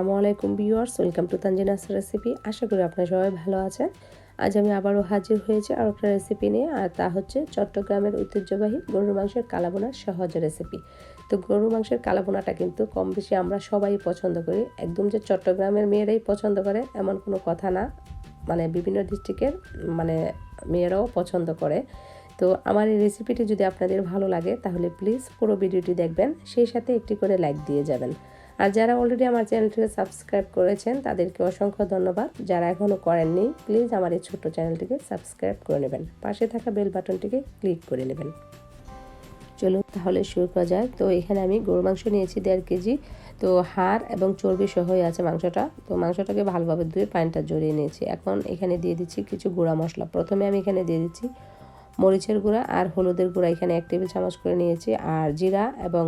আসসালামু আলাইকুম viewers, welcome to Tanzina's recipe. আশা করি আপনারা সবাই ভালো আছেন। আজ আমি আবারও হাজির হয়েছি আর একটা রেসিপি নিয়ে, আর তা হচ্ছে চট্টগ্রামের ঐতিহ্যবাহী গরুর মাংসের কালাবোনার সহজ রেসিপি। তো গরুর মাংসের কালাবোনাটা কিন্তু কম বেশি আমরা সবাই পছন্দ করি। একদম যে চট্টগ্রামের মেয়েরাই পছন্দ করে এমন কোনো কথা না, মানে বিভিন্ন ডিস্ট্রিক্টের মেয়েরাও পছন্দ করে। তো আমার এই রেসিপিটি যদি আপনাদের ভালো লাগে তাহলে প্লিজ পুরো ভিডিওটি দেখবেন, সেই সাথে একটি করে লাইক দিয়ে যাবেন। আর যারা অলরেডি আমার চ্যানেলটিকে সাবস্ক্রাইব করেছেন তাদেরকে অসংখ্য ধন্যবাদ। যারা এখনও করেননি প্লিজ আমার এই ছোট্ট চ্যানেলটিকে সাবস্ক্রাইব করে নেবেন, পাশে থাকা বেল বাটনটিকে ক্লিক করে নেবেন। চলুন তাহলে শুরু করা যায়। তো এখানে আমি গরুর মাংস নিয়েছি 1.5 কেজি। তো হাড় এবং চর্বি সহই আছে মাংসটা। তো মাংসটাকে ভালোভাবে ধুয়ে পানিটা ঝরিয়ে নিয়েছি। এখন এখানে দিয়ে দিচ্ছি কিছু গুঁড়া মশলা। প্রথমে আমি এখানে দিয়ে দিচ্ছি মরিচের গুঁড়া আর হলুদের গুঁড়া, এখানে 1 টেবিল চামচ করে নিয়েছি। আর জিরা এবং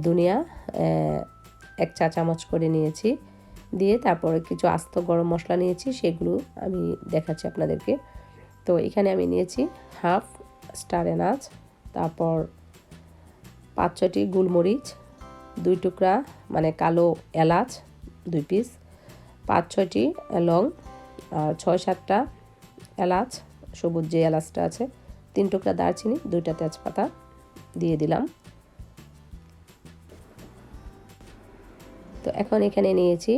ধনিয়া 1 চা চামচ করে নিয়েছি। দিয়ে তারপরে কিছু আস্ত গরম মশলা নিয়েছি, সেগুলো আমি দেখাচ্ছি আপনাদেরকে। তো এখানে আমি নিয়েছি হাফ স্টারানাস, তারপর 5-6টি গোলমরিচ, 2 টুকরা কালো এলাচ 2 পিস, 5-6টি লং, আর 6-7টা এলাচ, সবুজ যে এলাচটা আছে, 3 টুকরা দারচিনি, 2টা তেজপাতা দিয়ে দিলাম। তো এখন এখানে নিয়েছি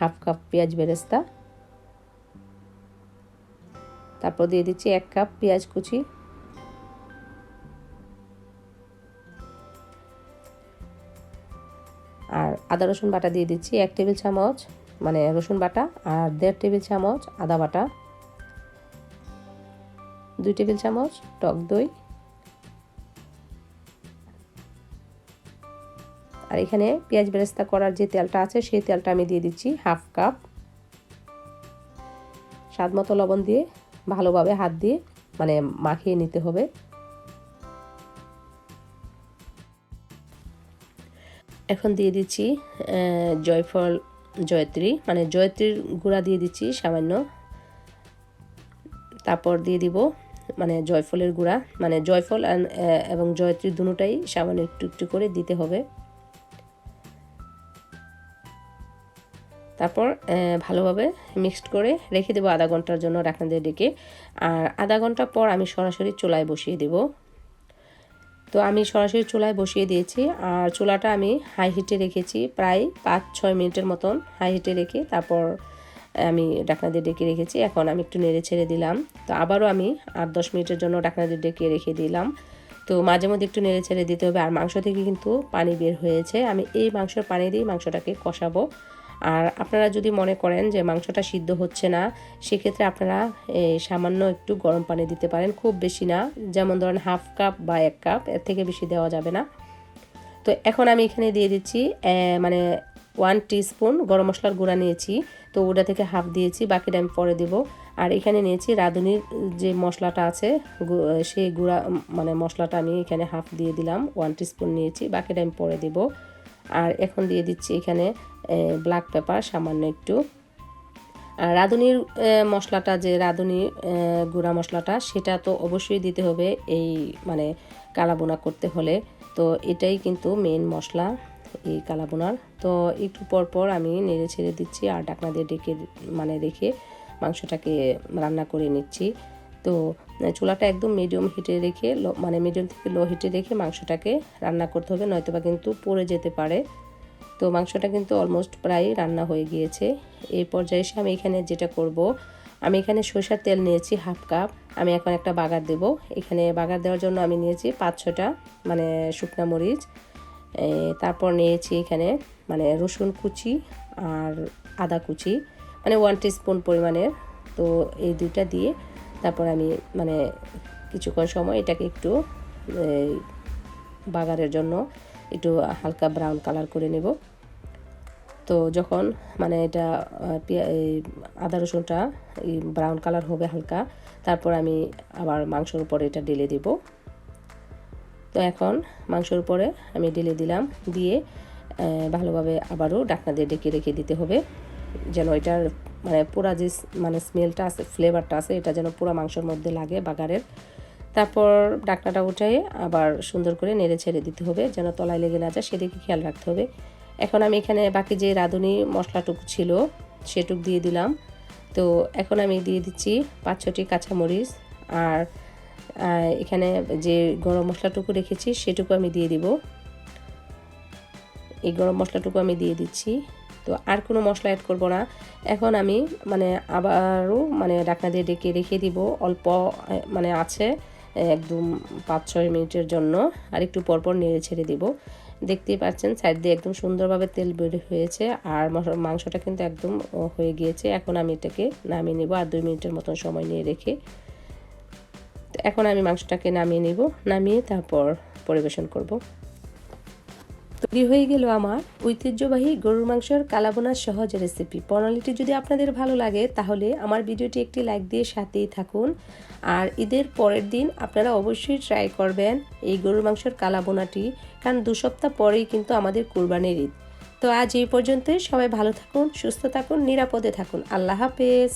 হাফ কাপ পেঁয়াজ বেরেস্তা, তারপর দিয়ে দিচ্ছি 1 কাপ পেঁয়াজ কুচি, আর আদা রসুন বাটা দিয়ে দিচ্ছি 1 টেবিল চামচ রসুন বাটা, আর 1.5 টেবিল চামচ আদা বাটা, 2 টেবিল চামচ টক দই, আর এখানে পেঁয়াজ বেরেস্তা করার যে তেলটা আছে সেই তেলটা আমি দিয়ে দিচ্ছি হাফ কাপ। স্বাদ মতো লবণ দিয়ে ভালোভাবে হাত দিয়ে মাখিয়ে নিতে হবে। এখন দিয়ে দিচ্ছি জয়ত্রীর গুঁড়া দিয়ে দিচ্ছি সামান্য। তারপর দিয়ে দিব জয়ফলের গুঁড়া, জয়ফল এবং জয়ত্রী দুটোটাই সামান্য একটু একটু করে দিতে হবে। তারপর ভালোভাবে মিক্সড করে রেখে দেবো আধা ঘন্টার জন্য ঢাকনা দিয়ে ঢেকে। আর আধা ঘন্টা পর আমি সরাসরি চুলায় বসিয়ে দেব। তো আমি সরাসরি চুলায় বসিয়ে দিয়েছি, আর চুলাটা আমি হাই হিটে রেখেছি প্রায় 5-6 মিনিটের মতন হাই হিটে রেখে তারপর আমি ঢাকনা দিয়ে ঢেকে রেখেছি। এখন আমি একটু নেড়ে ছেড়ে দিলাম। তো আবারও আমি 8-10 মিনিটের জন্য ঢাকনা দিয়ে ঢেকে রেখে দিলাম। তো মাঝে মধ্যে একটু নেড়ে ছেড়ে দিতে হবে। আর মাংস থেকে কিন্তু পানি বের হয়েছে, আমি এই মাংসের পানি দিয়ে মাংসটাকে কষাবো। আর আপনারা যদি মনে করেন যে মাংসটা সিদ্ধ হচ্ছে না, সেক্ষেত্রে আপনারা সামান্য একটু গরম পানি দিতে পারেন, খুব বেশি না, যেমন ধরেন হাফ কাপ বা 1 কাপ, এর থেকে বেশি দেওয়া যাবে না। তো এখন আমি এখানে দিয়ে দিচ্ছি 1 টিস্পুন গরম মশলার গুঁড়া নিয়েছি, তো ওটা থেকে হাফ দিয়েছি, বাকিটা আমি পরে দেব। আর এখানে নিয়েছি রাঁধুনির যে মশলাটা আছে সেই গুঁড়া মশলাটা আমি এখানে হাফ দিয়ে দিলাম, 1 টিস্পুন নিয়েছি, বাকিটা আমি পরে দেব। আর এখন দিয়ে দিচ্ছি এখানে ব্ল্যাক পেপার সামান্য একটু। আর রাঁধুনির মশলাটা, যে রাঁধুনি গুঁড়া মশলাটা, সেটা তো অবশ্যই দিতে হবে এই কালাবোনা করতে হলে। তো এটাই কিন্তু মেন মশলা এই কালাবোনার। তো একটু পর পর আমি নেড়ে ছেড়ে দিচ্ছি আর ঢাকনা দিয়ে ঢেকে রেখে মাংসটাকে রান্না করে নিচ্ছি। তো চুলাটা একদম মিডিয়াম হিটে রেখে মিডিয়াম থেকে লো হিটে রেখে মাংসটাকে রান্না করতে হবে, নয়তোবা কিন্তু পুড়ে যেতে পারে। তো মাংসটা কিন্তু অলমোস্ট প্রায় রান্না হয়ে গিয়েছে। এই পর্যায়ে এসে আমি এখানে যেটা করব, আমি এখানে সরষের তেল নিয়েছি হাফ কাপ। আমি এখন একটা বাগার দেব। এখানে বাগার দেওয়ার জন্য আমি নিয়েছি 5-6টা শুকনা মরিচ, তারপর নিয়েছি এখানে রসুন কুচি আর আদা কুচি 1 টিস্পুন পরিমাণের। তো এই দুইটা দিয়ে তারপর আমি কিছুক্ষণ সময় এটাকে একটু বাগারের জন্য একটু হালকা ব্রাউন কালার করে নেব। তো যখন এটা আদা রসুনটা ব্রাউন কালার হবে হালকা, তারপর আমি আবার মাংসের উপরে এটা ঢেলে দেব। তো এখন মাংসের উপরে আমি ঢেলে দিলাম, দিয়ে ভালোভাবে আবারও ঢাকনা দিয়ে ঢেকে রেখে দিতে হবে, যেন এটার পুরা যে স্মেলটা আছে, ফ্লেভারটা আছে, এটা যেন পুরো মাংসের মধ্যে লাগে বাগারের। তারপর ঢাকনাটা উঠে আবার সুন্দর করে নেড়ে ছেড়ে দিতে হবে, যেন তলায় লেগে না যায়, সেদিকে খেয়াল রাখতে হবে। এখন আমি এখানে বাকি যে রাঁধুনি মশলাটুকু ছিল সেটুকু দিয়ে দিলাম। তো এখন আমি দিয়ে দিচ্ছি 5-6টি কাঁচামরিচ, আর এখানে যে গরম মশলাটুকু রেখেছি সেটুকু আমি দিয়ে দিব। এই গরম মশলাটুকু আমি দিয়ে দিচ্ছি। তো আর কোনো মশলা অ্যাড করব না। এখন আমি আবারও ঢাকনা দিয়ে ঢেকে রেখে দিব অল্প আছে একদম 5-6 মিনিটের জন্য। আর একটু পরপর নেড়ে ছেড়ে দিব। দেখতেই পাচ্ছেন সাইড দিয়ে একদম সুন্দরভাবে তেল বের হয়েছে, আর মাংসটা কিন্তু একদম হয়ে গিয়েছে। এখন আমি এটাকে নামিয়ে নেব আর 2 মিনিটের মতন সময় নিয়ে রেখে। তো এখন আমি মাংসটাকে নামিয়ে নেব, নামিয়ে তারপর পরিবেশন করব। তৈরি হয়ে গেল আমার ঐতিহ্যবাহী গরুর মাংসের কালাবোনার সহজ রেসিপি। প্রণালীটি যদি আপনাদের ভালো লাগে তাহলে আমার ভিডিওটি একটি লাইক দিয়ে সাথেই থাকুন। আর ঈদের পরের দিন আপনারা অবশ্যই ট্রাই করবেন এই গরুর মাংসের কালাবোনাটি, কারণ 2 সপ্তাহ পরেই কিন্তু আমাদের কুরবানির ঈদ। তো আজ এই পর্যন্তই। সবাই ভালো থাকুন, সুস্থ থাকুন, নিরাপদে থাকুন। আল্লাহ হাফেজ।